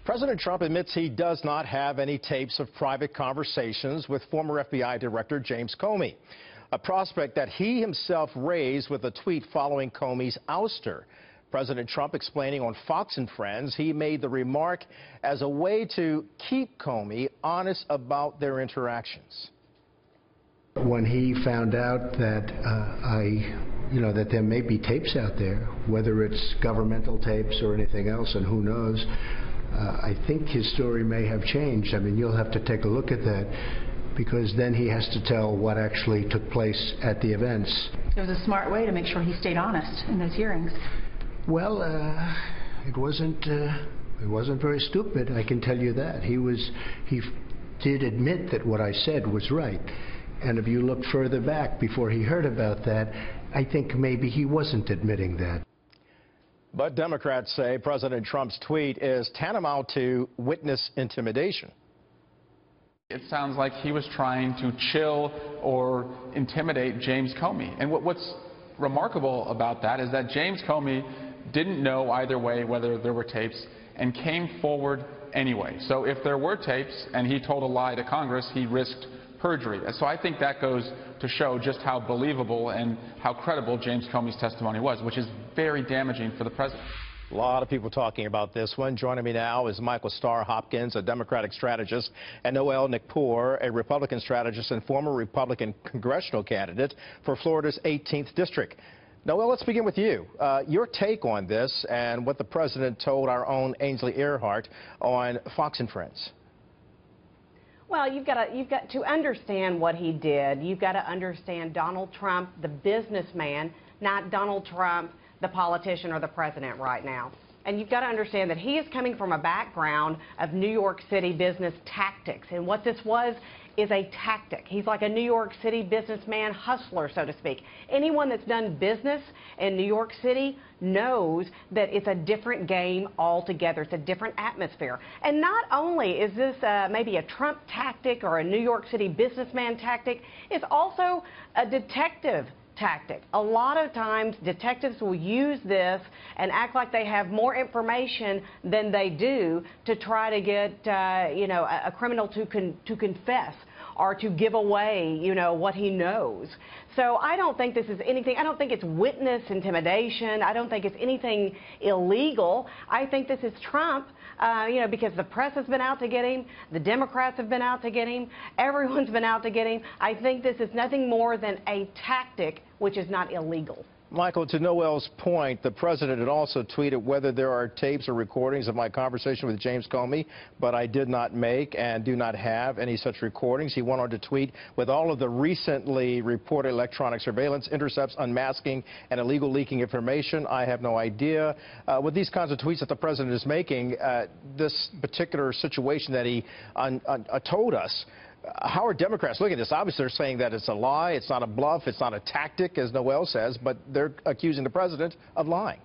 President Trump admits he does not have any tapes of private conversations with former FBI Director James Comey, a prospect that he himself raised with a tweet following Comey's ouster. President Trump explaining on Fox and Friends he made the remark as a way to keep Comey honest about their interactions. When he found out that that there may be tapes out there, whether it's governmental tapes or anything else, and who knows, I think his story may have changed. I mean, you'll have to take a look at that, because then he has to tell what actually took place at the events. It was a smart way to make sure he stayed honest in those hearings. Well, it wasn't very stupid, I can tell you that. He did admit that what I said was right. And if you look further back before he heard about that, I think maybe he wasn't admitting that. But Democrats say President Trump's tweet is tantamount to witness intimidation. It sounds like he was trying to chill or intimidate James Comey. And what's remarkable about that is that James Comey didn't know either way whether there were tapes and came forward anyway. So if there were tapes and he told a lie to Congress, he risked perjury. So I think that goes to show just how believable and how credible James Comey's testimony was, which is very damaging for the president. A lot of people talking about this one. Joining me now is Michael Starr Hopkins, a Democratic strategist, and Noel Nikpour, a Republican strategist and former Republican congressional candidate for Florida's 18th district. Noel, let's begin with you. Your take on this and what the president told our own Ainsley Earhart on Fox and Friends. Well, you've got to understand what he did. You've got to understand Donald Trump, the businessman, not Donald Trump, the politician or the president right now. And you've got to understand that he is coming from a background of New York City business tactics. And what this was is a tactic. He's like a New York City businessman hustler, so to speak. Anyone that's done business in New York City knows that it's a different game altogether. It's a different atmosphere. And not only is this maybe a Trump tactic or a New York City businessman tactic, it's also a detective tactic. A lot of times detectives will use this and act like they have more information than they do to try to get a criminal to confess or to give away what he knows. So I don't think this is anything. I don't think it's witness intimidation. I don't think it's anything illegal. I think this is Trump, because the press has been out to get him, the Democrats have been out to get him, everyone's been out to get him. I think this is nothing more than a tactic, which is not illegal. Michael, to Noel's point, the president had also tweeted whether there are tapes or recordings of my conversation with James Comey, but I did not make and do not have any such recordings. He went on to tweet, with all of the recently reported electronic surveillance, intercepts, unmasking, and illegal leaking information, I have no idea. With these kinds of tweets that the president is making, this particular situation that he told us, how are Democrats looking at this? Obviously, they're saying that it's a lie, it's not a bluff, it's not a tactic, as Noel says, but they're accusing the president of lying.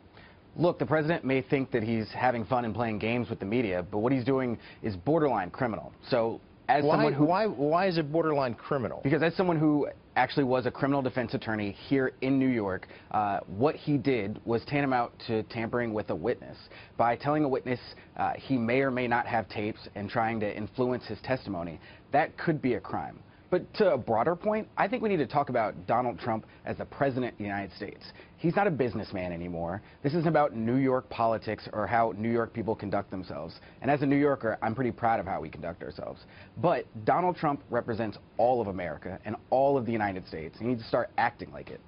Look, the president may think that he's having fun and playing games with the media, but what he's doing is borderline criminal. So, as someone who... Why is it borderline criminal? Because as someone who actually was a criminal defense attorney here in New York, what he did was tantamount to tampering with a witness. By telling a witness he may or may not have tapes and trying to influence his testimony, that could be a crime. But to a broader point, I think we need to talk about Donald Trump as the president of the United States. He's not a businessman anymore. This isn't about New York politics or how New York people conduct themselves. And as a New Yorker, I'm pretty proud of how we conduct ourselves. But Donald Trump represents all of America and all of the United States. He needs to start acting like it.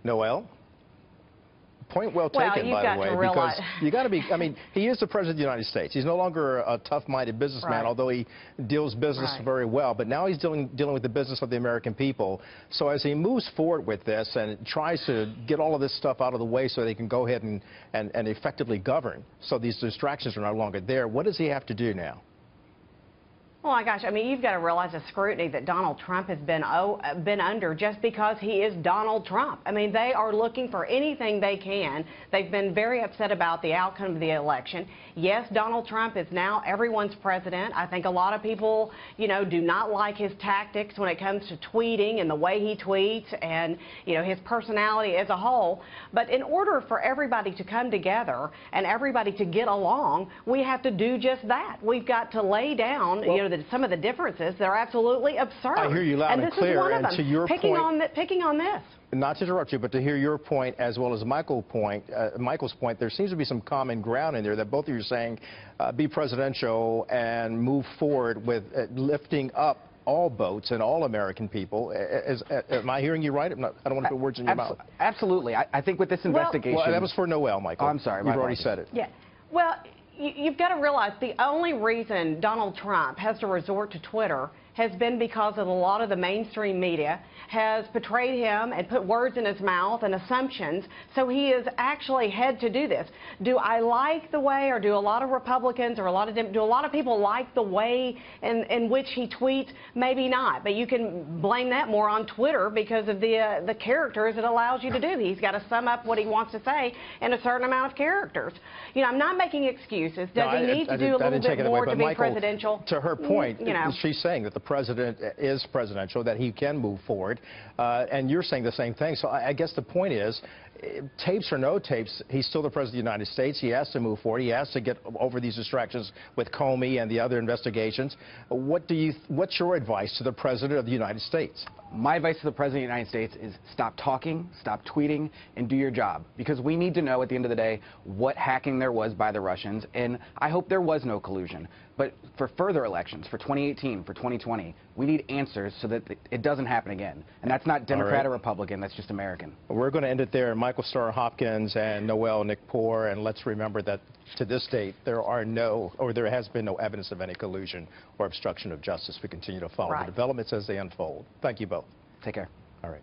Noel? Point well taken, by the way, because you got to be, I mean, he is the president of the United States. He's no longer a tough-minded businessman, although he deals business very well. But now he's dealing with the business of the American people. So as he moves forward with this and tries to get all of this stuff out of the way so they can go ahead and effectively govern, so these distractions are no longer there, what does he have to do now? Oh my gosh, I mean, you've got to realize the scrutiny that Donald Trump has been under just because he is Donald Trump. I mean, they are looking for anything they can. They've been very upset about the outcome of the election. Yes, Donald Trump is now everyone's president. I think a lot of people, you know, do not like his tactics when it comes to tweeting and the way he tweets and, you know, his personality as a whole. But in order for everybody to come together and everybody to get along, we have to do just that. We've got to lay down, you know, some of the differences that are absolutely absurd. I hear you loud and clear. This is one of them. And to your picking point, on this. Not to interrupt you, but to hear your point as well as Michael's point, there seems to be some common ground in there that both of you are saying be presidential and move forward with lifting up all boats and all American people. Am I hearing you right? I don't want to put words in your mouth. Absolutely. I think with this investigation... Well, that was for Noel, Michael. Oh, I'm sorry. You've already said it. Yeah. Well, you've got to realize the only reason Donald Trump has to resort to Twitter has been because of a lot of the mainstream media has portrayed him and put words in his mouth and assumptions, so he is actually had to do this. Do I like the way, or do a lot of Republicans or do a lot of people like the way in which he tweets? Maybe not, but you can blame that more on Twitter because of the characters it allows you to do. He's got to sum up what he wants to say in a certain amount of characters. You know, I'm not making excuses. Does he need to do a little bit more to be presidential? To her point, you know, she's saying that the president is presidential, that he can move forward, and you're saying the same thing. So I guess the point is, tapes or no tapes, he's still the president of the United States. He has to move forward. He has to get over these distractions with Comey and the other investigations. What's your advice to the president of the United States? My advice to the president of the United States is stop talking, stop tweeting, and do your job. Because we need to know at the end of the day what hacking there was by the Russians, and I hope there was no collusion. But for further elections, for 2018, for 2020, we need answers so that it doesn't happen again. And that's not Democrat or Republican, that's just American. We're going to end it there. Michael Starr Hopkins and Noel Nickpour, and let's remember that to this date, there has been no evidence of any collusion or obstruction of justice. We continue to follow the developments as they unfold. Thank you both. Take care. All right.